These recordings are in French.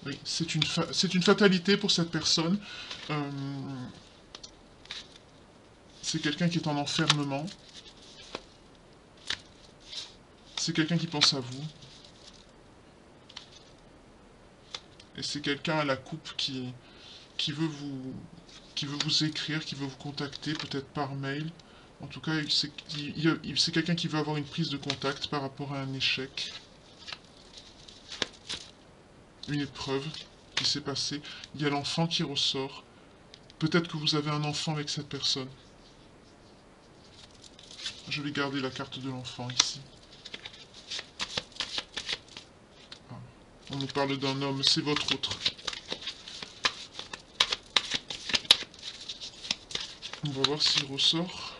Oui, c'est une fatalité pour cette personne. Euh, c'est quelqu'un qui est en enfermement. C'est quelqu'un qui pense à vous. Et c'est quelqu'un à la coupe qui veut vous, qui veut vous écrire, qui veut vous contacter, peut-être par mail. En tout cas, c'est quelqu'un qui veut avoir une prise de contact par rapport à un échec, une épreuve qui s'est passée. Il y a l'enfant qui ressort. Peut-être que vous avez un enfant avec cette personne. Je vais garder la carte de l'enfant ici. Ah. On nous parle d'un homme, c'est votre autre. On va voir s'il ressort.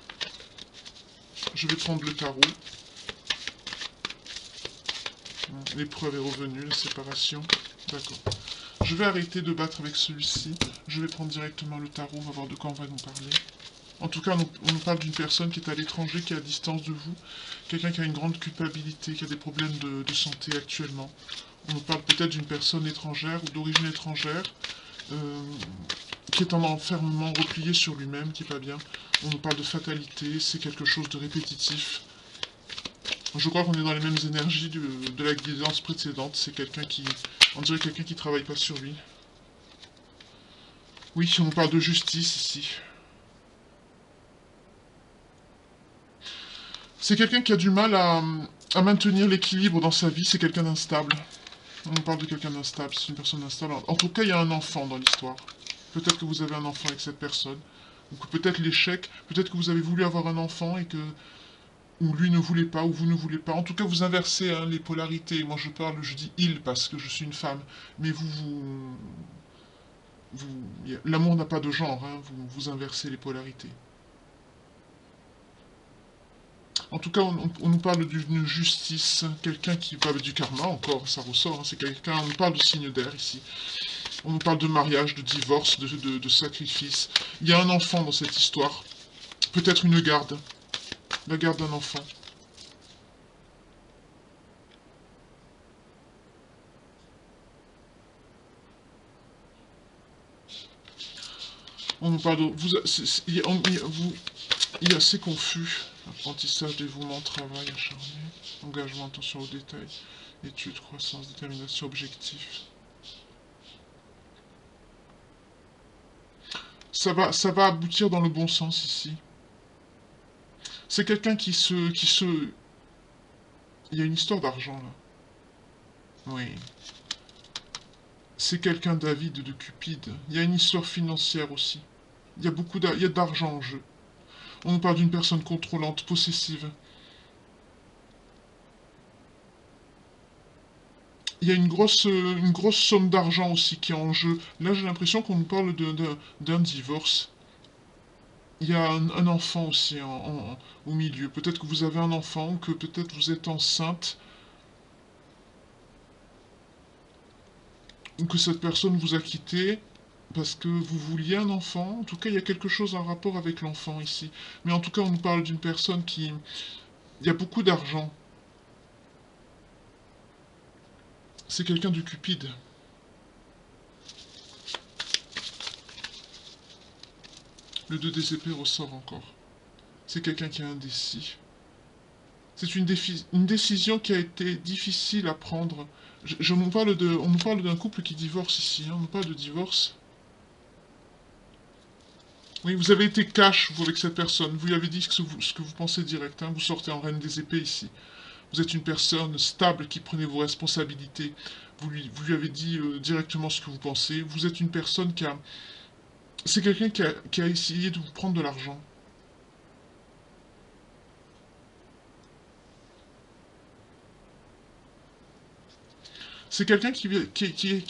Je vais prendre le tarot. L'épreuve est revenue, la séparation. D'accord. Je vais arrêter de battre avec celui-ci. Je vais prendre directement le tarot, on va voir de quoi on va nous parler. En tout cas, on nous parle d'une personne qui est à l'étranger, qui est à distance de vous. Quelqu'un qui a une grande culpabilité, qui a des problèmes de santé actuellement. On nous parle peut-être d'une personne étrangère ou d'origine étrangère, euh, qui est en enfermement, replié sur lui-même, qui est pas bien. On nous parle de fatalité, c'est quelque chose de répétitif. Je crois qu'on est dans les mêmes énergies de la guidance précédente. C'est quelqu'un qui... On dirait quelqu'un qui travaille pas sur lui. Oui, on parle de justice ici. C'est quelqu'un qui a du mal à maintenir l'équilibre dans sa vie. C'est quelqu'un d'instable. On parle de quelqu'un d'instable. C'est une personne instable. En tout cas, il y a un enfant dans l'histoire. Peut-être que vous avez un enfant avec cette personne. Ou que peut-être l'échec. Peut-être que vous avez voulu avoir un enfant et que... Ou lui ne voulait pas, ou vous ne voulez pas. En tout cas, vous inversez hein, les polarités. Moi, je dis il parce que je suis une femme. Mais l'amour n'a pas de genre, hein, vous inversez les polarités. En tout cas, on nous parle d'une justice, quelqu'un qui parle du karma, encore, ça ressort, hein, c'est quelqu'un, on nous parle de signe d'air ici. On nous parle de mariage, de divorce, de sacrifice. Il y a un enfant dans cette histoire, peut-être une garde, la garde d'un enfant. On nous parle de... il est assez confus. Apprentissage, dévouement, travail acharné, engagement, attention aux détails, étude, croissance, détermination, objectif. Ça va aboutir dans le bon sens ici. C'est quelqu'un qui se... Il y a une histoire d'argent là. Oui. C'est quelqu'un d'avide, de cupide. Il y a une histoire financière aussi. Il y a d'argent en jeu. On nous parle d'une personne contrôlante, possessive. Il y a une grosse somme d'argent aussi qui est en jeu. Là, j'ai l'impression qu'on nous parle d'un divorce. Il y a un enfant aussi au milieu. Peut-être que vous avez un enfant, ou que peut-être vous êtes enceinte, ou que cette personne vous a quitté parce que vous vouliez un enfant. En tout cas, il y a quelque chose en rapport avec l'enfant ici. Mais en tout cas, on nous parle d'une personne qui... Il y a beaucoup d'argent. C'est quelqu'un de cupide. Le 2 des épées ressort encore. C'est quelqu'un qui est indécis. C'est une décision qui a été difficile à prendre. On nous parle d'un couple qui divorce ici. Hein. On nous parle de divorce. Oui, vous avez été cash, vous, avec cette personne. Vous lui avez dit ce que vous pensez direct. Hein. Vous sortez en reine des épées ici. Vous êtes une personne stable qui prenait vos responsabilités. Vous lui avez dit directement ce que vous pensez. Vous êtes une personne qui a... C'est quelqu'un qui a essayé de vous prendre de l'argent. C'est quelqu'un qui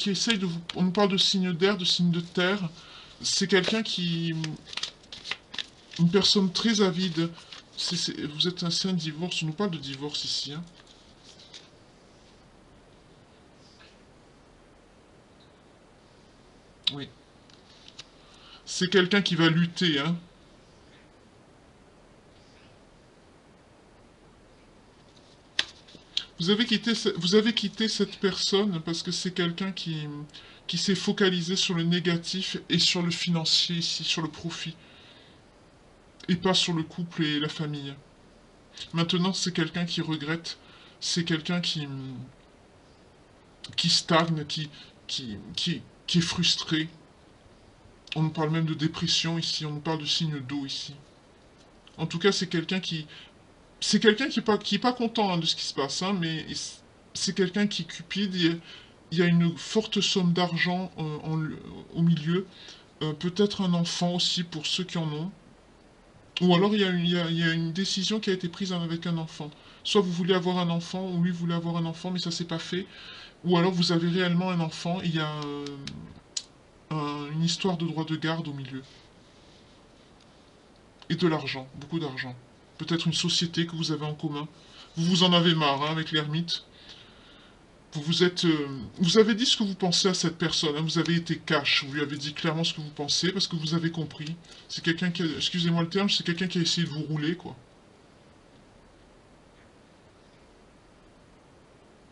essaye de vous... On nous parle de signes d'air, de signes de terre. C'est quelqu'un qui... Une personne très avide. Vous êtes un divorce. On nous parle de divorce ici. Hein. Oui. C'est quelqu'un qui va lutter. Hein. vous avez quitté cette personne parce que c'est quelqu'un qui s'est focalisé sur le négatif et sur le financier ici, sur le profit, et pas sur le couple et la famille. Maintenant, c'est quelqu'un qui regrette, c'est quelqu'un qui stagne, qui est frustré. On nous parle même de dépression ici, on nous parle de signes d'eau ici. En tout cas, c'est quelqu'un qui est pas content hein, de ce qui se passe, hein, mais c'est quelqu'un qui est cupide. Il y a une forte somme d'argent au milieu. Peut-être un enfant aussi pour ceux qui en ont. Ou alors il y a une décision qui a été prise avec un enfant. Soit vous voulez avoir un enfant, ou lui voulait avoir un enfant, mais ça s'est pas fait. Ou alors vous avez réellement un enfant, et il y a une histoire de droit de garde au milieu. Et de l'argent, beaucoup d'argent. Peut-être une société que vous avez en commun. Vous vous en avez marre hein, avec l'ermite. Vous avez dit ce que vous pensez à cette personne. Hein, vous avez été cash. Vous lui avez dit clairement ce que vous pensez parce que vous avez compris. C'est quelqu'un qui, excusez-moi le terme, c'est quelqu'un qui a essayé de vous rouler, quoi.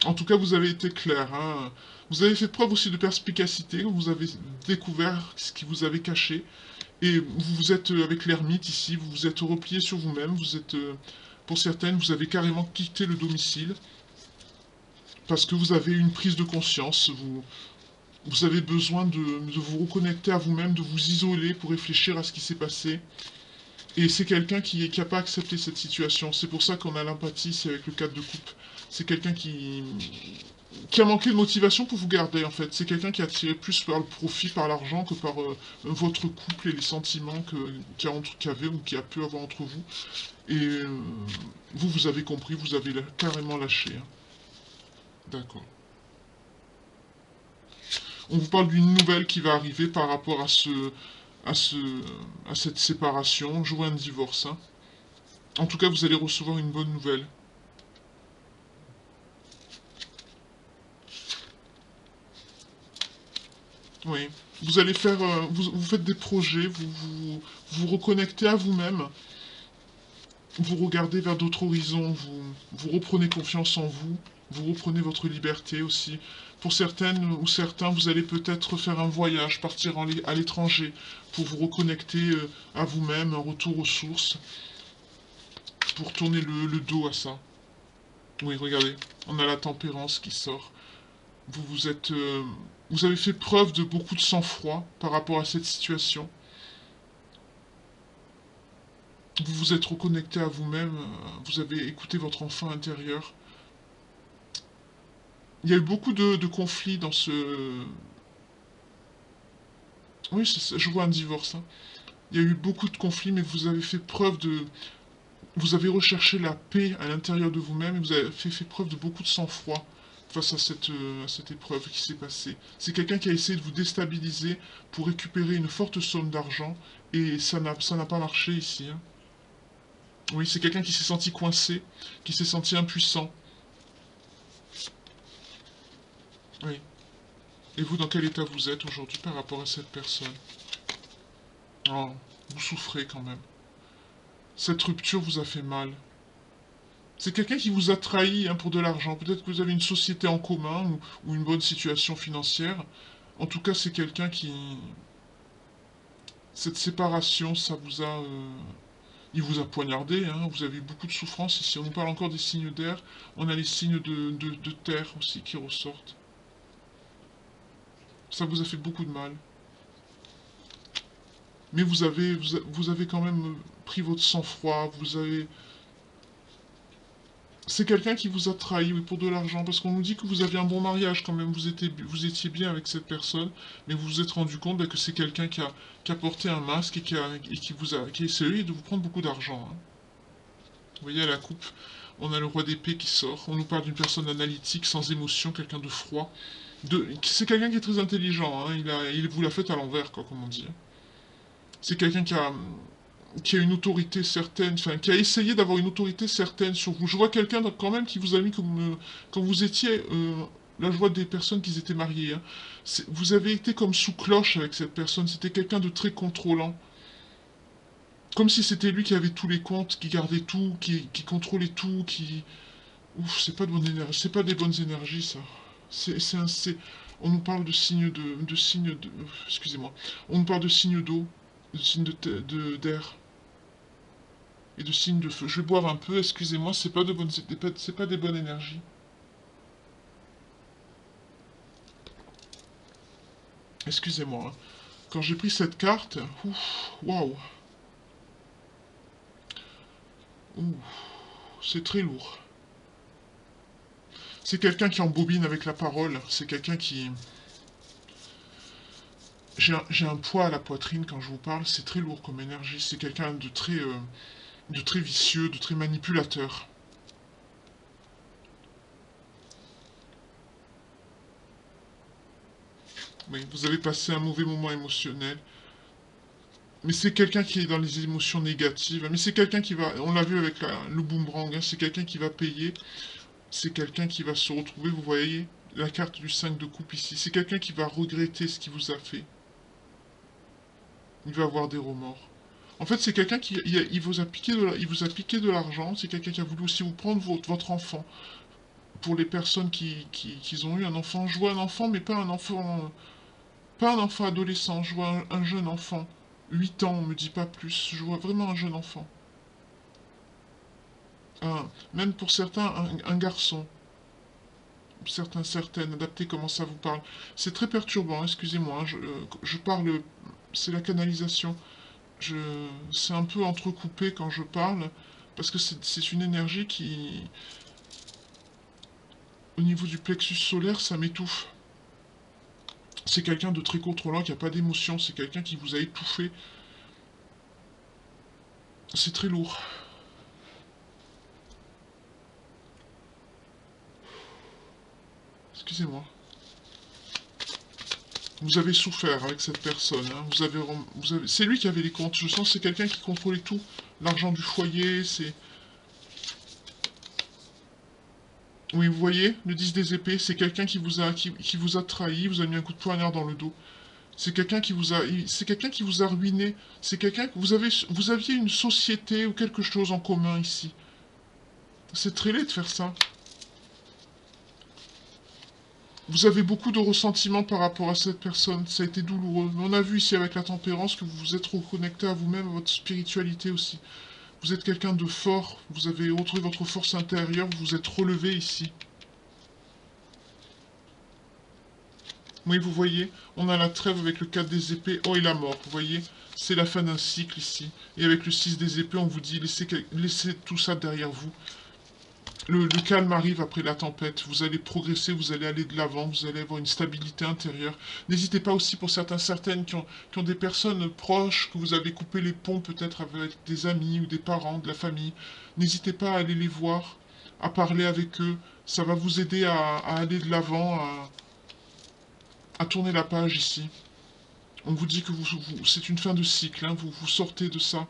En tout cas, vous avez été clair. Hein. Vous avez fait preuve aussi de perspicacité. Vous avez découvert ce qui vous avait caché. Et vous êtes avec l'ermite ici. Vous vous êtes replié sur vous-même. Vous êtes, pour certaines, vous avez carrément quitté le domicile parce que vous avez une prise de conscience. Vous avez besoin de vous reconnecter à vous-même, de vous isoler pour réfléchir à ce qui s'est passé. Et c'est quelqu'un qui n'a pas accepté cette situation. C'est pour ça qu'on a l'empathie, c'est avec le cadre de coupe. C'est quelqu'un qui a manqué de motivation pour vous garder, en fait. C'est quelqu'un qui a tiré plus par le profit, par l'argent, que par votre couple et les sentiments qu'il y avait ou qu'il y a pu avoir entre vous. Et vous avez compris, vous avez carrément lâché. Hein. D'accord. On vous parle d'une nouvelle qui va arriver par rapport à, ce, à cette séparation. Jouer un divorce. Hein. En tout cas, vous allez recevoir une bonne nouvelle. Oui. Vous allez faire, vous faites des projets, vous reconnectez à vous-même, vous regardez vers d'autres horizons, vous reprenez confiance en vous, vous reprenez votre liberté aussi. Pour certaines ou certains, vous allez peut-être faire un voyage, partir à l'étranger pour vous reconnecter à vous-même, un retour aux sources, pour tourner le dos à ça. Oui, regardez, on a la tempérance qui sort. Vous avez fait preuve de beaucoup de sang-froid par rapport à cette situation. Vous vous êtes reconnecté à vous-même, vous avez écouté votre enfant intérieur. Il y a eu beaucoup de conflits dans ce... Oui, je vois un divorce. Hein. Il y a eu beaucoup de conflits, mais vous avez fait preuve de... Vous avez recherché la paix à l'intérieur de vous-même et vous avez fait preuve de beaucoup de sang-froid face à cette épreuve qui s'est passée. C'est quelqu'un qui a essayé de vous déstabiliser pour récupérer une forte somme d'argent et ça n'a pas marché ici. Hein. Oui, c'est quelqu'un qui s'est senti coincé, qui s'est senti impuissant. Oui. Et vous, dans quel état vous êtes aujourd'hui par rapport à cette personne? Oh, vous souffrez quand même. Cette rupture vous a fait mal. C'est quelqu'un qui vous a trahi hein, pour de l'argent. Peut-être que vous avez une société en commun ou une bonne situation financière. En tout cas, c'est quelqu'un qui... Cette séparation, ça vous a... Il vous a poignardé, hein. Vous avez eu beaucoup de souffrance ici. On nous parle encore des signes d'air. On a les signes de terre aussi qui ressortent. Ça vous a fait beaucoup de mal. Mais vous avez quand même pris votre sang-froid. Vous avez... C'est quelqu'un qui vous a trahi, oui, pour de l'argent, parce qu'on nous dit que vous aviez un bon mariage quand même, vous étiez bien avec cette personne, mais vous vous êtes rendu compte bah, que c'est quelqu'un qui a porté un masque et qui a essayé de vous prendre beaucoup d'argent. Hein. Vous voyez à la coupe, on a le roi d'épée qui sort, on nous parle d'une personne analytique, sans émotion, quelqu'un de froid. C'est quelqu'un qui est très intelligent, hein, il vous l'a fait à l'envers, quoi, comme on dit. C'est quelqu'un qui a une autorité certaine, enfin, qui a essayé d'avoir une autorité certaine sur vous. Je vois quelqu'un quand même qui vous a mis comme, quand vous étiez, là je vois des personnes qui étaient mariées, hein. Vous avez été comme sous cloche avec cette personne, c'était quelqu'un de très contrôlant. Comme si c'était lui qui avait tous les comptes, qui gardait tout, qui contrôlait tout, qui... Ouf, c'est pas de bonne énergie, c'est pas des bonnes énergies, ça. On nous parle de signes excusez-moi. On nous parle de signes d'eau, de signes d'air et de signes de feu. Je vais boire un peu, excusez-moi, c'est pas des bonnes énergies. Excusez-moi, hein. Quand j'ai pris cette carte, ouf, waouh, ouh, c'est très lourd. C'est quelqu'un qui embobine avec la parole, c'est quelqu'un qui... J'ai un poids à la poitrine quand je vous parle, c'est très lourd comme énergie, c'est quelqu'un de très vicieux, de très manipulateur. Oui, vous avez passé un mauvais moment émotionnel, mais c'est quelqu'un qui est dans les émotions négatives, mais c'est quelqu'un qui va, on l'a vu avec le boomerang, hein, c'est quelqu'un qui va payer, c'est quelqu'un qui va se retrouver, vous voyez, la carte du 5 de coupe ici, c'est quelqu'un qui va regretter ce qu'il vous a fait, il va avoir des remords. En fait, c'est quelqu'un il vous a piqué il vous a piqué de l'argent, c'est quelqu'un qui a voulu aussi vous prendre votre enfant. Pour les personnes qui ont eu un enfant, je vois un enfant, mais pas un enfant adolescent, je vois un jeune enfant. 8 ans, on me dit pas plus, je vois vraiment un jeune enfant. Même pour certains, un garçon. Certains, certaines, adapté comment ça vous parle. C'est très perturbant, excusez-moi, hein, je parle, c'est la canalisation. Je, c'est un peu entrecoupé quand je parle, parce que c'est une énergie qui, au niveau du plexus solaire, ça m'étouffe. C'est quelqu'un de très contrôlant, qui n'a pas d'émotion, c'est quelqu'un qui vous a étouffé. C'est très lourd. Excusez-moi. Vous avez souffert avec cette personne. Hein. C'est lui qui avait les comptes. Je sens que c'est quelqu'un qui contrôlait tout. L'argent du foyer, c'est... Oui, vous voyez, le 10 des épées, c'est quelqu'un qui vous a trahi, vous a mis un coup de poignard dans le dos. C'est quelqu'un c'est quelqu'un qui vous a ruiné. C'est quelqu'un que vous aviez une société ou quelque chose en commun ici. C'est très laid de faire ça. Vous avez beaucoup de ressentiment par rapport à cette personne, ça a été douloureux. Mais on a vu ici avec la tempérance que vous vous êtes reconnecté à vous-même, à votre spiritualité aussi. Vous êtes quelqu'un de fort, vous avez retrouvé votre force intérieure, vous vous êtes relevé ici. Oui, vous voyez, on a la trêve avec le 4 des épées, oh et la mort, vous voyez. C'est la fin d'un cycle ici. Et avec le 6 des épées, on vous dit, laissez tout ça derrière vous. Le calme arrive après la tempête, vous allez progresser, vous allez aller de l'avant, vous allez avoir une stabilité intérieure. N'hésitez pas aussi pour certaines qui ont des personnes proches, que vous avez coupé les ponts peut-être avec des amis ou des parents, de la famille. N'hésitez pas à aller les voir, à parler avec eux. Ça va vous aider à aller de l'avant, à tourner la page ici. On vous dit que c'est une fin de cycle, hein, vous sortez de ça.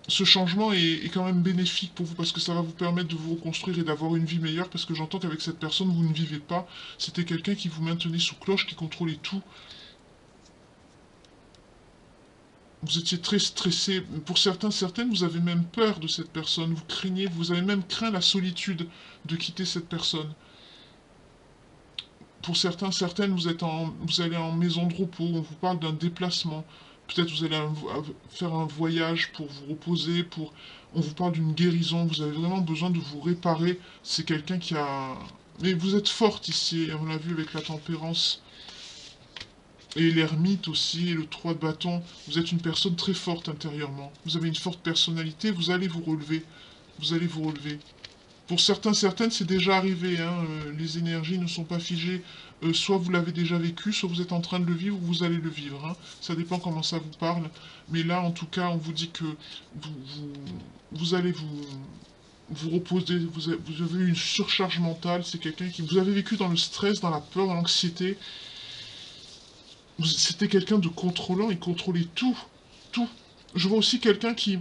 Ce changement est quand même bénéfique pour vous parce que ça va vous permettre de vous reconstruire et d'avoir une vie meilleure parce que j'entends qu'avec cette personne, vous ne vivez pas. C'était quelqu'un qui vous maintenait sous cloche, qui contrôlait tout. Vous étiez très stressé. Pour certaines, vous avez même peur de cette personne. Vous craignez, vous avez même craint la solitude de quitter cette personne. Pour certaines, vous allez en maison de repos. On vous parle d'un déplacement. Peut-être vous allez faire un voyage pour vous reposer, on vous parle d'une guérison, vous avez vraiment besoin de vous réparer. C'est quelqu'un qui a... Mais vous êtes forte ici, on l'a vu avec la tempérance. Et l'ermite aussi, et le 3 de bâton. Vous êtes une personne très forte intérieurement. Vous avez une forte personnalité, vous allez vous relever. Vous allez vous relever. Pour certaines, c'est déjà arrivé. Hein, les énergies ne sont pas figées. Soit vous l'avez déjà vécu, soit vous êtes en train de le vivre, ou vous allez le vivre. Hein. Ça dépend comment ça vous parle. Mais là, en tout cas, on vous dit que vous allez vous reposer. Vous avez eu une surcharge mentale. C'est quelqu'un qui... Vous avez vécu dans le stress, dans la peur, dans l'anxiété. C'était quelqu'un de contrôlant. Il contrôlait tout. Tout. Je vois aussi quelqu'un qui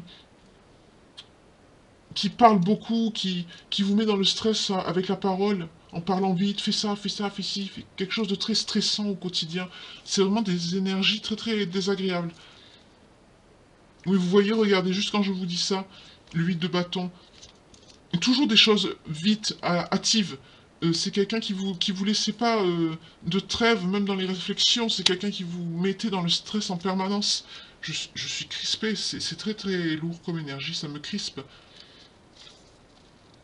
parle beaucoup, qui vous met dans le stress avec la parole, en parlant vite, fais ça, fais ça, fais ci, fais quelque chose de très stressant au quotidien. C'est vraiment des énergies très très désagréables. Oui, vous voyez, regardez, juste quand je vous dis ça, le 8 de bâton, Toujours des choses vite, hâtives. C'est quelqu'un qui vous laissait pas de trêve, même dans les réflexions. C'est quelqu'un qui vous mettait dans le stress en permanence. Je suis crispé, c'est très très lourd comme énergie, ça me crispe.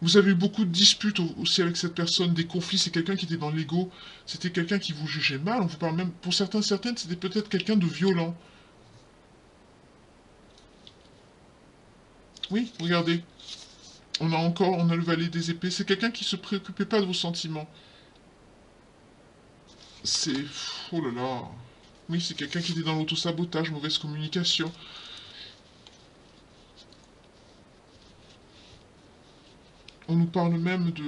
Vous avez eu beaucoup de disputes aussi avec cette personne, des conflits, c'est quelqu'un qui était dans l'ego, c'était quelqu'un qui vous jugeait mal, on vous parle même, pour certains, certaines, c'était peut-être quelqu'un de violent. Oui, regardez, on a le valet des épées, c'est quelqu'un qui se préoccupait pas de vos sentiments. C'est... Oh là là. Oui, c'est quelqu'un qui était dans l'autosabotage, mauvaise communication. On nous parle même de...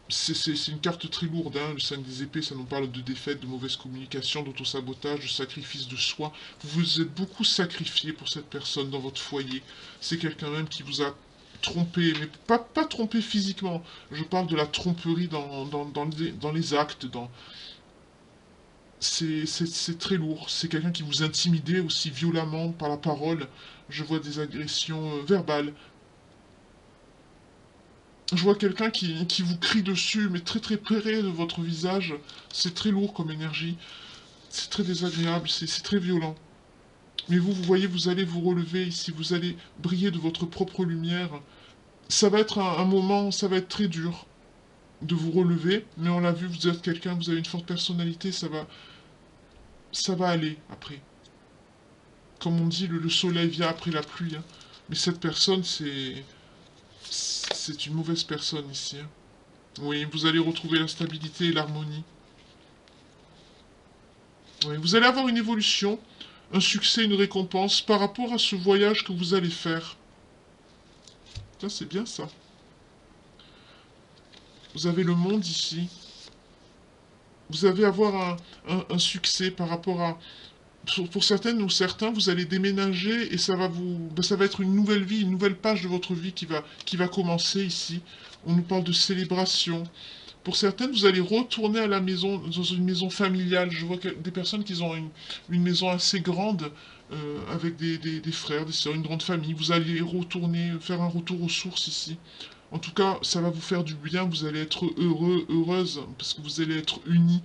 C'est une carte très lourde, hein, le 5 des épées, ça nous parle de défaite, de mauvaise communication, d'autosabotage, de sacrifice de soi. Vous vous êtes beaucoup sacrifié pour cette personne dans votre foyer. C'est quelqu'un même qui vous a trompé, mais pas trompé physiquement. Je parle de la tromperie dans les actes, c'est très lourd. C'est quelqu'un qui vous intimidait aussi violemment par la parole. Je vois des agressions verbales. Je vois quelqu'un qui vous crie dessus, mais très très près de votre visage. C'est très lourd comme énergie. C'est très désagréable, c'est très violent. Mais vous voyez, vous allez vous relever ici, vous allez briller de votre propre lumière. Ça va être un moment, ça va être très dur de vous relever, mais on l'a vu, vous êtes quelqu'un, vous avez une forte personnalité, ça va aller après. Comme on dit, le soleil vient après la pluie, hein. Mais cette personne, c'est une mauvaise personne ici, hein. Oui, vous allez retrouver la stabilité et l'harmonie. Oui, vous allez avoir une évolution, un succès, une récompense par rapport à ce voyage que vous allez faire. Ça, c'est bien ça. Vous avez le monde ici. Vous allez avoir un succès par rapport à... Pour certaines ou certains, vous allez déménager et ça va être une nouvelle vie, une nouvelle page de votre vie qui va commencer ici. On nous parle de célébration. Pour certaines, vous allez retourner à la maison, dans une maison familiale. Je vois des personnes qui ont une maison assez grande, avec des frères, des sœurs, une grande famille. Vous allez retourner, faire un retour aux sources ici. En tout cas, ça va vous faire du bien, vous allez être heureux, heureuse, parce que vous allez être unis.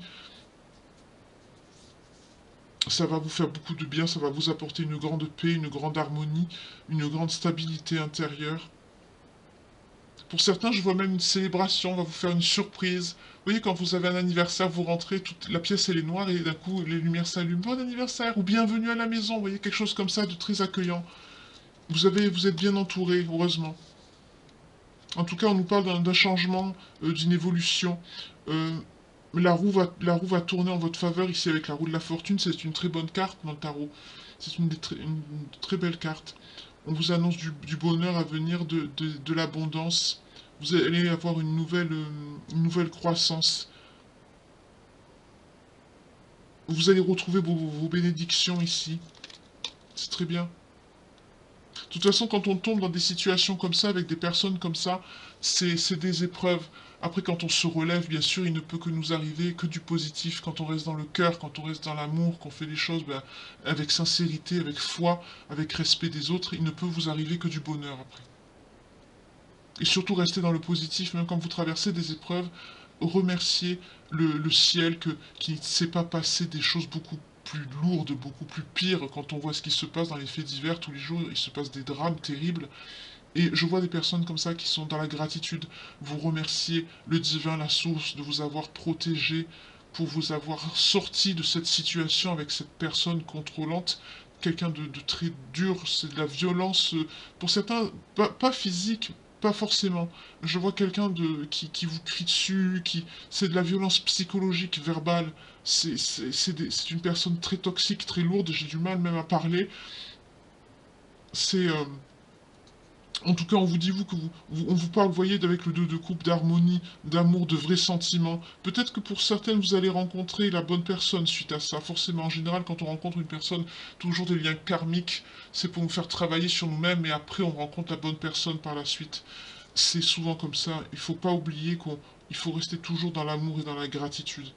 Ça va vous faire beaucoup de bien, ça va vous apporter une grande paix, une grande harmonie, une grande stabilité intérieure. Pour certains, je vois même une célébration, on va vous faire une surprise. Vous voyez, quand vous avez un anniversaire, vous rentrez, toute la pièce elle est noire et d'un coup les lumières s'allument. Bon anniversaire ou bienvenue à la maison, vous voyez, quelque chose comme ça de très accueillant. Vous êtes bien entouré, heureusement. En tout cas, on nous parle d'un changement, d'une évolution. Euh, la roue va tourner en votre faveur ici avec la roue de la fortune. C'est une très bonne carte dans le tarot. C'est une très belle carte. On vous annonce du bonheur à venir, de l'abondance. Vous allez avoir une nouvelle croissance. Vous allez retrouver vos bénédictions ici. C'est très bien. De toute façon, quand on tombe dans des situations comme ça, avec des personnes comme ça, c'est des épreuves. Après, quand on se relève, bien sûr, il ne peut que nous arriver que du positif. Quand on reste dans le cœur, quand on reste dans l'amour, qu'on fait les choses avec sincérité, avec foi, avec respect des autres, il ne peut vous arriver que du bonheur après. Et surtout, rester dans le positif, même quand vous traversez des épreuves, remercier le ciel qui ne sait pas passer des choses beaucoup plus lourdes, beaucoup plus pires. Quand on voit ce qui se passe dans les faits divers tous les jours, il se passe des drames terribles. Et je vois des personnes comme ça qui sont dans la gratitude. Vous remerciez le divin, la source, de vous avoir protégé, pour vous avoir sorti de cette situation avec cette personne contrôlante. Quelqu'un de très dur, c'est de la violence, pour certains, pas physique, pas forcément. Je vois quelqu'un qui vous crie dessus, c'est de la violence psychologique, verbale. C'est une personne très toxique, très lourde, j'ai du mal même à parler. C'est... En tout cas, on vous dit on vous parle, vous voyez, avec le 2 de coupe, d'harmonie, d'amour, de vrais sentiments. Peut-être que pour certaines, vous allez rencontrer la bonne personne suite à ça. Forcément, en général, quand on rencontre une personne, toujours des liens karmiques, c'est pour nous faire travailler sur nous-mêmes et après, on rencontre la bonne personne par la suite. C'est souvent comme ça. Il faut pas oublier qu'il faut rester toujours dans l'amour et dans la gratitude.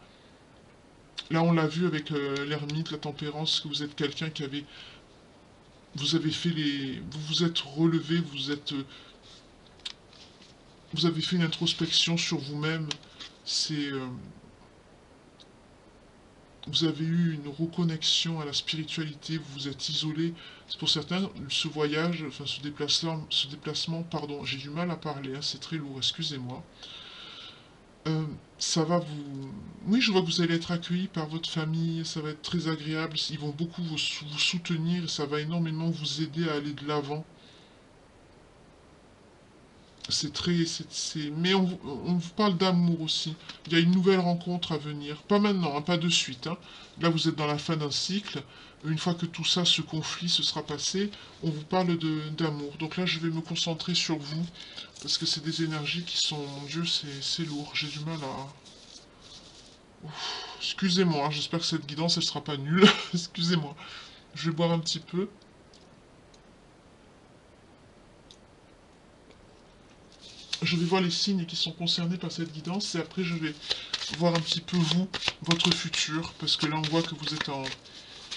Là, on l'a vu avec l'ermite, la tempérance, que vous êtes quelqu'un qui avait... Vous avez fait les... Vous vous êtes relevé, Vous avez fait une introspection sur vous-même. C'est... vous avez eu une reconnexion à la spiritualité, vous vous êtes isolé. C'est pour certains, ce voyage, enfin ce déplacement, pardon, j'ai du mal à parler, hein, c'est très lourd, excusez-moi. Euh, ça va vous... Oui, je vois que vous allez être accueilli par votre famille, ça va être très agréable, ils vont beaucoup vous soutenir, et ça va énormément vous aider à aller de l'avant. C'est très... Mais on vous parle d'amour aussi. Il y a une nouvelle rencontre à venir. Pas maintenant, hein, pas de suite, hein. Là, vous êtes dans la fin d'un cycle. Une fois que tout ça, ce conflit, se sera passé, on vous parle d'amour. Donc là, je vais me concentrer sur vous. Parce que c'est des énergies qui sont... Mon Dieu, c'est lourd. J'ai du mal à... Excusez-moi, hein, j'espère que cette guidance, elle sera pas nulle. Excusez-moi. Je vais boire un petit peu. Je vais voir les signes qui sont concernés par cette guidance et après je vais voir un petit peu vous, votre futur, parce que là on voit que vous êtes en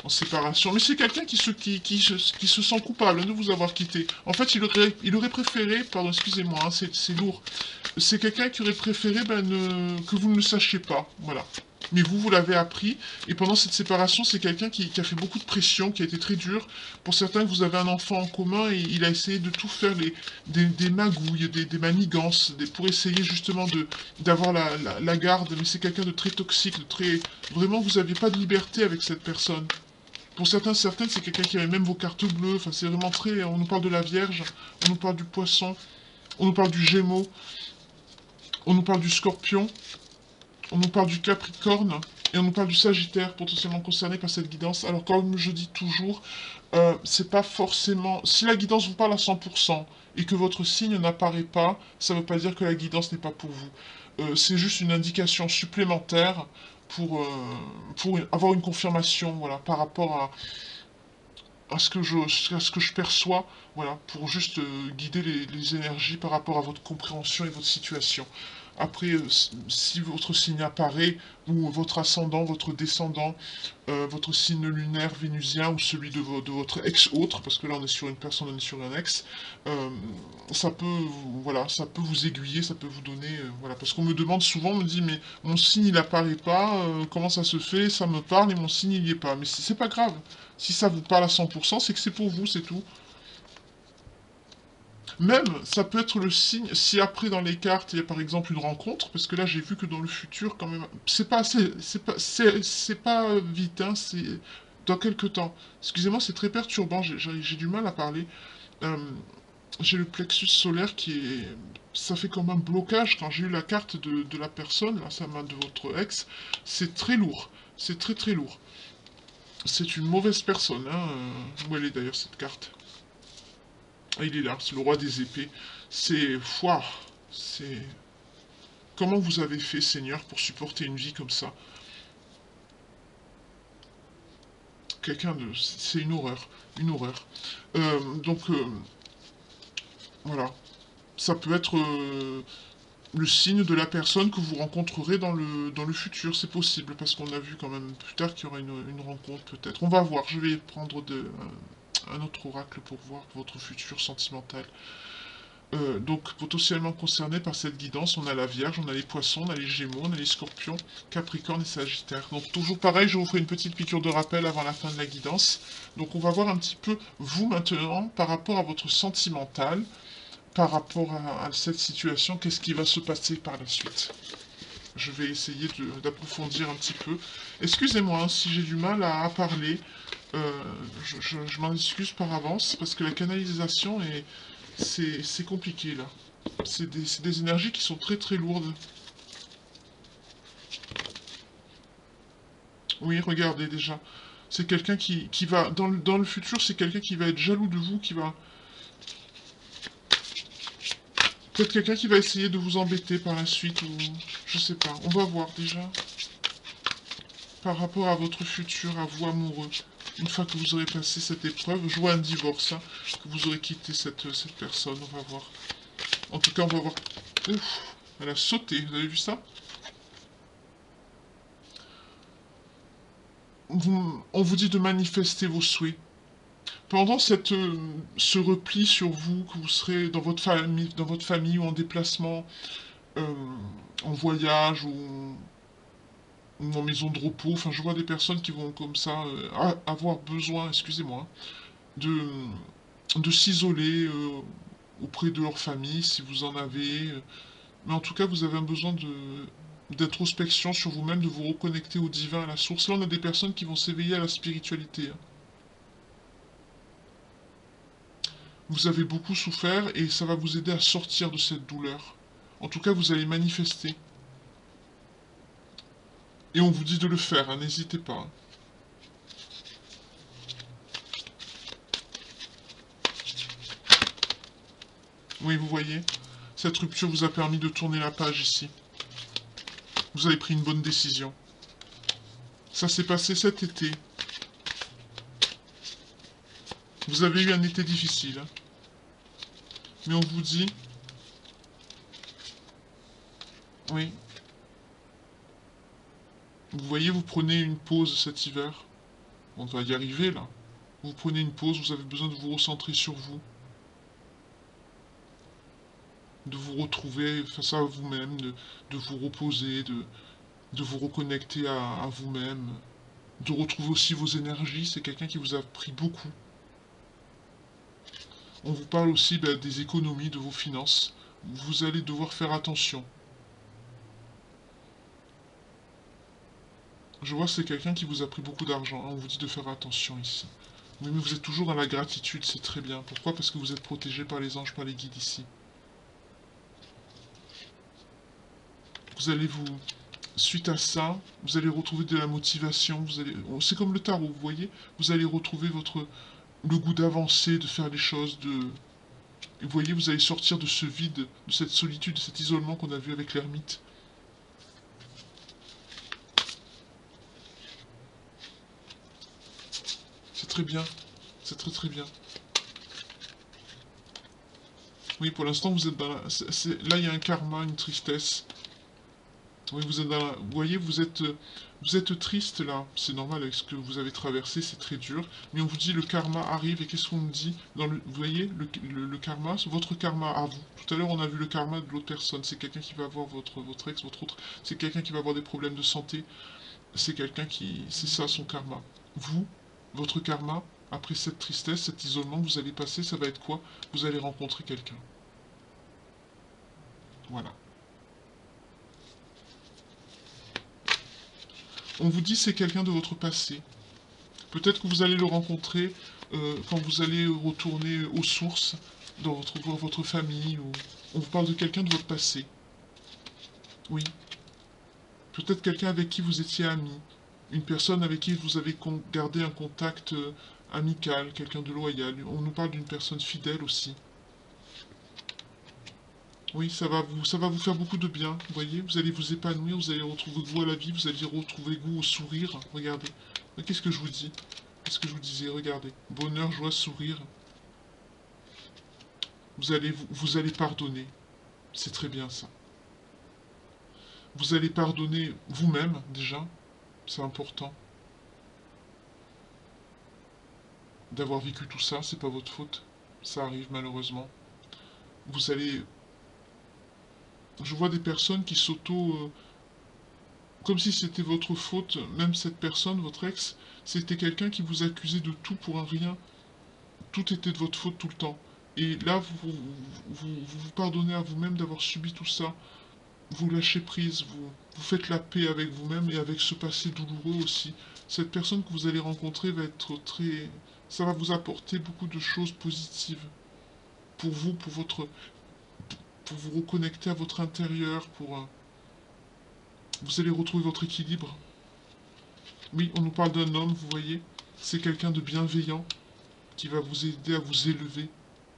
séparation. Mais c'est quelqu'un qui se sent coupable de vous avoir quitté. En fait, il aurait préféré, pardon, excusez-moi, hein, c'est lourd, c'est quelqu'un qui aurait préféré que vous ne le sachiez pas, voilà. Mais vous l'avez appris, et pendant cette séparation, c'est quelqu'un qui a fait beaucoup de pression, qui a été très dur. Pour certains, vous avez un enfant en commun, et il a essayé de tout faire, des magouilles, des manigances, pour essayer justement d'avoir la garde, mais c'est quelqu'un de très toxique, de très... Vraiment, vous n'aviez pas de liberté avec cette personne. Pour certaines, c'est quelqu'un qui avait même vos cartes bleues, enfin c'est vraiment très... On nous parle de la Vierge, on nous parle du Poisson, on nous parle du Gémeaux, on nous parle du Scorpion, on nous parle du Capricorne et on nous parle du Sagittaire potentiellement concerné par cette guidance. Alors comme je dis toujours, c'est pas forcément... Si la guidance vous parle à 100% et que votre signe n'apparaît pas, ça ne veut pas dire que la guidance n'est pas pour vous. C'est juste une indication supplémentaire pour avoir une confirmation, voilà, par rapport à ce que je perçois, voilà, pour juste guider les énergies par rapport à votre compréhension et votre situation. Après, si votre signe apparaît, ou votre ascendant, votre descendant, votre signe lunaire vénusien, ou celui de votre ex-autre, parce que là on est sur une personne, on est sur un ex, euh, ça peut, voilà, ça peut vous aiguiller, ça peut vous donner, voilà, parce qu'on me demande souvent, on me dit, mais mon signe il apparaît pas, comment ça se fait, ça me parle et mon signe il y est pas, mais c'est pas grave. Si ça vous parle à 100%, c'est que c'est pour vous, c'est tout. Même, ça peut être le signe, si après dans les cartes, il y a par exemple une rencontre, parce que là j'ai vu que dans le futur, quand même, c'est pas vite, hein, c'est dans quelques temps. Excusez-moi, c'est très perturbant, j'ai du mal à parler. Euh, j'ai le plexus solaire qui est... Ça fait comme un blocage quand j'ai eu la carte de la personne, là, ça m'a de votre ex. C'est très lourd, c'est très très lourd. C'est une mauvaise personne, hein. Où elle est d'ailleurs cette carte? Ah, il est là, c'est le roi des épées. C'est... Ouah, c'est... Comment vous avez fait, Seigneur, pour supporter une vie comme ça? Quelqu'un de... C'est une horreur. Une horreur. Donc, voilà. Ça peut être le signe de la personne que vous rencontrerez dans le futur. C'est possible, parce qu'on a vu quand même plus tard qu'il y aura une rencontre, peut-être. On va voir. Je vais prendre un autre oracle pour voir votre futur sentimental. Donc potentiellement concernés par cette guidance, on a la Vierge, on a les Poissons, on a les Gémeaux, on a les Scorpions, Capricorne et Sagittaire. Donc toujours pareil, je vous ferai une petite piqûre de rappel avant la fin de la guidance. Donc on va voir un petit peu vous maintenant par rapport à votre sentimental, par rapport à cette situation, qu'est-ce qui va se passer par la suite. Je vais essayer d'approfondir un petit peu. Excusez-moi hein, si j'ai du mal à parler, je m'en excuse par avance parce que la canalisation est c'est compliqué là. C'est des énergies qui sont très très lourdes. Oui, regardez déjà. C'est quelqu'un qui va... dans le futur, c'est quelqu'un qui va être jaloux de vous, qui va... Peut-être quelqu'un qui va essayer de vous embêter par la suite, ou... Je sais pas. On va voir déjà. Par rapport à votre futur, à vous amoureux. Une fois que vous aurez passé cette épreuve, je vois un divorce, hein, que vous aurez quitté cette personne, on va voir. En tout cas, on va voir... Ouf, elle a sauté, vous avez vu ça? On vous dit de manifester vos souhaits. Pendant ce repli sur vous, que vous serez dans votre famille ou en déplacement, euh, en voyage ou en maison de repos, enfin je vois des personnes qui vont comme ça avoir besoin, excusez-moi, de, de s'isoler auprès de leur famille si vous en avez. Mais en tout cas, vous avez un besoin d'introspection sur vous-même, de vous reconnecter au divin, à la source. Là, on a des personnes qui vont s'éveiller à la spiritualité, hein. Vous avez beaucoup souffert et ça va vous aider à sortir de cette douleur. En tout cas, vous allez manifester. Et on vous dit de le faire, hein, n'hésitez pas, hein. Oui, vous voyez, cette rupture vous a permis de tourner la page ici. Vous avez pris une bonne décision. Ça s'est passé cet été. Vous avez eu un été difficile, hein. Mais on vous dit, oui, vous voyez, vous prenez une pause cet hiver. On va y arriver là. Vous prenez une pause, vous avez besoin de vous recentrer sur vous, de vous retrouver face à vous-même, de vous reposer, de vous reconnecter à vous-même, de retrouver aussi vos énergies. C'est quelqu'un qui vous a pris beaucoup. On vous parle aussi des économies, de vos finances. Vous allez devoir faire attention. Je vois que c'est quelqu'un qui vous a pris beaucoup d'argent, hein. On vous dit de faire attention ici. Oui, mais vous êtes toujours dans la gratitude, c'est très bien. Pourquoi? Parce que vous êtes protégé par les anges, par les guides ici. Vous allez vous... Suite à ça, vous allez retrouver de la motivation. C'est comme le tarot, vous voyez. Vous allez retrouver le goût d'avancer, de faire les choses, Et vous voyez, vous allez sortir de ce vide, de cette solitude, de cet isolement qu'on a vu avec l'ermite. C'est très bien. C'est très très bien. Oui, pour l'instant, vous êtes dans la... Là, il y a un karma, une tristesse. Oui, vous êtes dans la... Vous voyez, vous êtes triste, là. C'est normal avec ce que vous avez traversé, c'est très dur. Mais on vous dit, le karma arrive, et qu'est-ce qu'on nous dit Vous voyez, le karma, c'est votre karma à vous. Tout à l'heure, on a vu le karma de l'autre personne. C'est quelqu'un qui va avoir votre ex, votre autre... C'est quelqu'un qui va avoir des problèmes de santé. C'est quelqu'un qui... C'est ça, son karma. Vous, votre karma, après cette tristesse, cet isolement que vous allez passer, ça va être quoi? Vous allez rencontrer quelqu'un. Voilà. On vous dit c'est quelqu'un de votre passé. Peut-être que vous allez le rencontrer quand vous allez retourner aux sources dans votre famille. Ou... On vous parle de quelqu'un de votre passé. Oui. Peut-être quelqu'un avec qui vous étiez ami. Une personne avec qui vous avez gardé un contact amical, quelqu'un de loyal. On nous parle d'une personne fidèle aussi. Oui, ça va vous faire beaucoup de bien, vous voyez, vous allez vous épanouir, vous allez retrouver goût à la vie, vous allez retrouver goût au sourire, regardez. Qu'est-ce que je vous dis? Qu'est-ce que je vous disais? Regardez. Bonheur, joie, sourire. Vous allez pardonner. C'est très bien ça. Vous allez pardonner vous-même, déjà. C'est important. D'avoir vécu tout ça, c'est pas votre faute. Ça arrive malheureusement. Vous allez... Je vois des personnes qui comme si c'était votre faute, même cette personne, votre ex, c'était quelqu'un qui vous accusait de tout pour un rien. Tout était de votre faute tout le temps. Et là, vous pardonnez à vous-même d'avoir subi tout ça. Vous lâchez prise, vous faites la paix avec vous-même et avec ce passé douloureux aussi. Cette personne que vous allez rencontrer va être très... Ça va vous apporter beaucoup de choses positives. Pour vous, pour vous reconnecter à votre intérieur, vous allez retrouver votre équilibre. Oui, on nous parle d'un homme, vous voyez. C'est quelqu'un de bienveillant qui va vous aider à vous élever.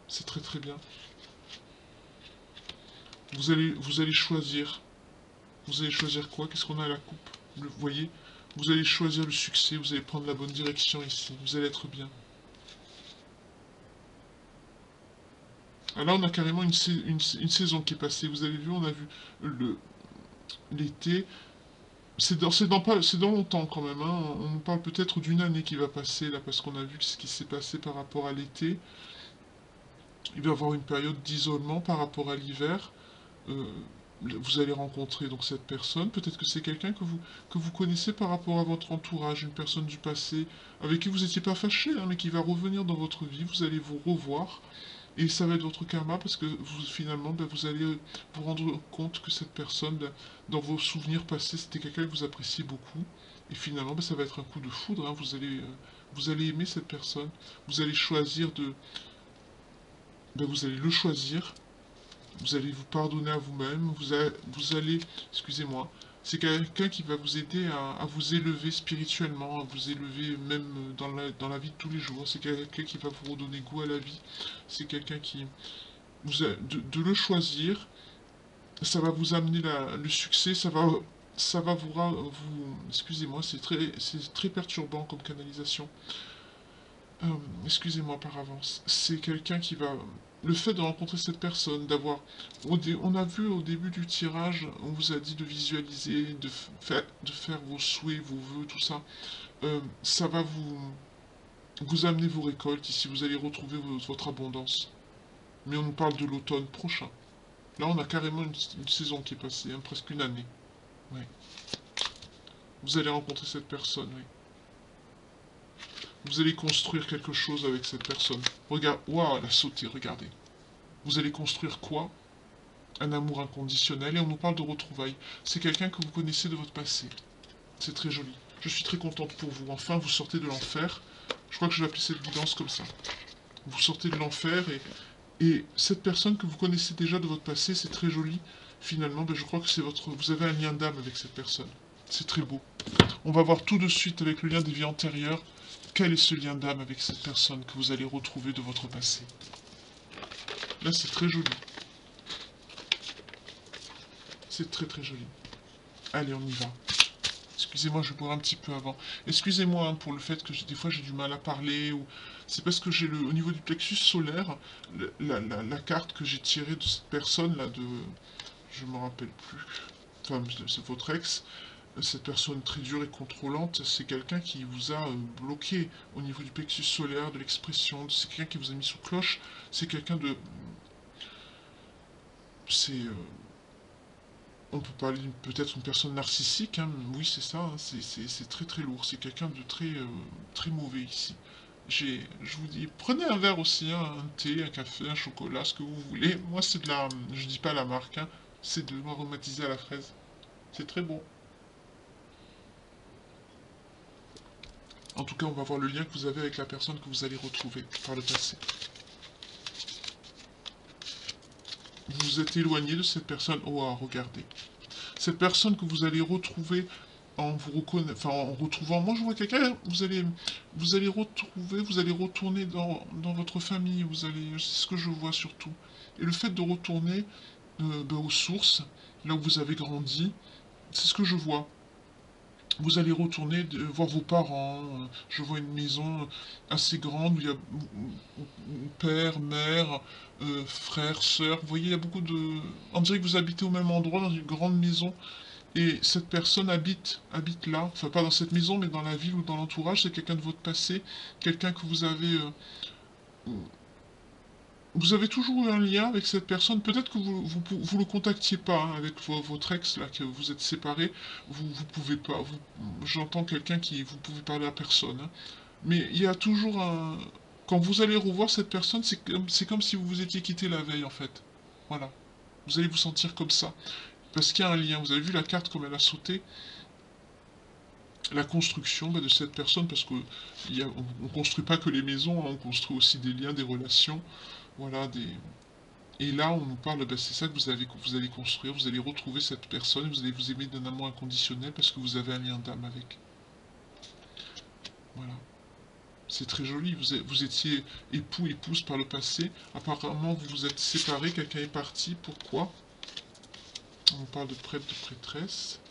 C'est très très bien. Vous allez choisir. Vous allez choisir quoi? Qu'est-ce qu'on a à la coupe? Vous voyez? Vous allez choisir le succès, vous allez prendre la bonne direction ici. Vous allez être bien. Ah, là, on a carrément une saison qui est passée. Vous avez vu, on a vu l'été C'est dans longtemps quand même, hein. On nous parle peut-être d'une année qui va passer, là, parce qu'on a vu ce qui s'est passé par rapport à l'été. Il va y avoir une période d'isolement par rapport à l'hiver. Euh, vous allez rencontrer donc cette personne. Peut-être que c'est quelqu'un que vous connaissez par rapport à votre entourage, une personne du passé, avec qui vous n'étiez pas fâché, hein, mais qui va revenir dans votre vie. Vous allez vous revoir. Et ça va être votre karma parce que vous, finalement, ben, vous allez vous rendre compte que cette personne, ben, dans vos souvenirs passés, c'était quelqu'un que vous appréciez beaucoup. Et finalement, ben, ça va être un coup de foudre, hein. Vous allez aimer cette personne. Vous allez choisir de... Ben, vous allez le choisir. Vous allez vous pardonner à vous-même. Vous allez... Excusez-moi. C'est quelqu'un qui va vous aider à vous élever spirituellement, à vous élever même dans la vie de tous les jours. C'est quelqu'un qui va vous redonner goût à la vie. C'est quelqu'un qui, de le choisir, ça va vous amener le succès, ça va excusez-moi, c'est très perturbant comme canalisation. Excusez-moi par avance. C'est quelqu'un qui va, le fait de rencontrer cette personne, on a vu au début du tirage, on vous a dit de visualiser, de faire vos souhaits, vos vœux, tout ça. Ça va vous amener vos récoltes. Ici, vous allez retrouver votre abondance. Mais on nous parle de l'automne prochain. Là, on a carrément une saison qui est passée, hein, presque une année. Ouais. Vous allez rencontrer cette personne, oui. Vous allez construire quelque chose avec cette personne. Regarde, waouh, elle a sauté, regardez. Vous allez construire quoi? Un amour inconditionnel, et on nous parle de retrouvailles. C'est quelqu'un que vous connaissez de votre passé. C'est très joli. Je suis très contente pour vous. Enfin, vous sortez de l'enfer. Je crois que je vais appeler cette guidance comme ça. Vous sortez de l'enfer et cette personne que vous connaissez déjà de votre passé, c'est très joli. Finalement, ben, je crois que vous avez un lien d'âme avec cette personne. C'est très beau. On va voir tout de suite avec le lien des vies antérieures. Quel est ce lien d'âme avec cette personne que vous allez retrouver de votre passé? Là, c'est très joli. C'est très très joli. Allez, on y va. Excusez-moi, je vais boire un petit peu avant. Excusez-moi hein, pour le fait que des fois j'ai du mal à parler. C'est parce que j'ai au niveau du plexus solaire, la carte que j'ai tirée de cette personne là, je me rappelle plus. Enfin, c'est votre ex. Cette personne très dure et contrôlante, c'est quelqu'un qui vous a bloqué au niveau du plexus solaire, de l'expression. C'est quelqu'un qui vous a mis sous cloche. C'est quelqu'un de... C'est... On peut parler peut-être une personne narcissique, hein, oui c'est ça, hein, c'est très très lourd, c'est quelqu'un de très, très mauvais ici. Je vous dis, prenez un verre aussi, hein, un thé, un café, un chocolat, ce que vous voulez. Moi c'est de la, je dis pas la marque, hein, c'est de l'aromatiser à la fraise. C'est très bon. En tout cas, on va voir le lien que vous avez avec la personne que vous allez retrouver par le passé. Vous vous êtes éloigné de cette personne. Oh, ah, regardez. Cette personne que vous allez retrouver en retrouvant, moi je vois quelqu'un, vous allez retrouver, vous allez retourner dans votre famille, c'est ce que je vois surtout. Et le fait de retourner ben, aux sources, là où vous avez grandi, c'est ce que je vois. Vous allez retourner voir vos parents. Je vois une maison assez grande où il y a père, mère, frère, sœur. Vous voyez, il y a beaucoup de... On dirait que vous habitez au même endroit, dans une grande maison. Et cette personne habite là. Enfin, pas dans cette maison, mais dans la ville ou dans l'entourage. C'est quelqu'un de votre passé. Quelqu'un que vous avez... vous avez toujours eu un lien avec cette personne. Peut-être que vous le contactiez pas hein, avec votre ex, là, que vous êtes séparés. Vous pouvez pas. J'entends quelqu'un qui... Vous pouvez parler à personne. Hein. Mais il y a toujours un... Quand vous allez revoir cette personne, c'est comme si vous vous étiez quitté la veille, en fait. Voilà. Vous allez vous sentir comme ça. Parce qu'il y a un lien. Vous avez vu la carte comme elle a sauté. La construction bah, de cette personne, parce que on construit pas que les maisons, hein, on construit aussi des liens, des relations. Voilà, des... Et là, on nous parle, bah, c'est ça que vous allez construire. Vous allez retrouver cette personne, vous allez vous aimer d'un amour inconditionnel parce que vous avez un lien d'âme avec. Voilà. C'est très joli, vous étiez époux, épouse par le passé. Apparemment, vous vous êtes séparés, quelqu'un est parti. Pourquoi? On parle de prêtre, de prêtresse.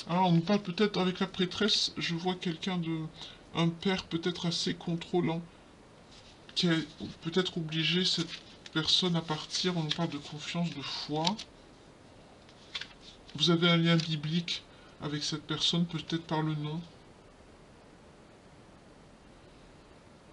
Ah, on nous parle peut-être avec la prêtresse, je vois quelqu'un de... Un père peut-être assez contrôlant, qui a peut-être obligé cette personne à partir. On nous parle de confiance, de foi. Vous avez un lien biblique avec cette personne, peut-être par le nom.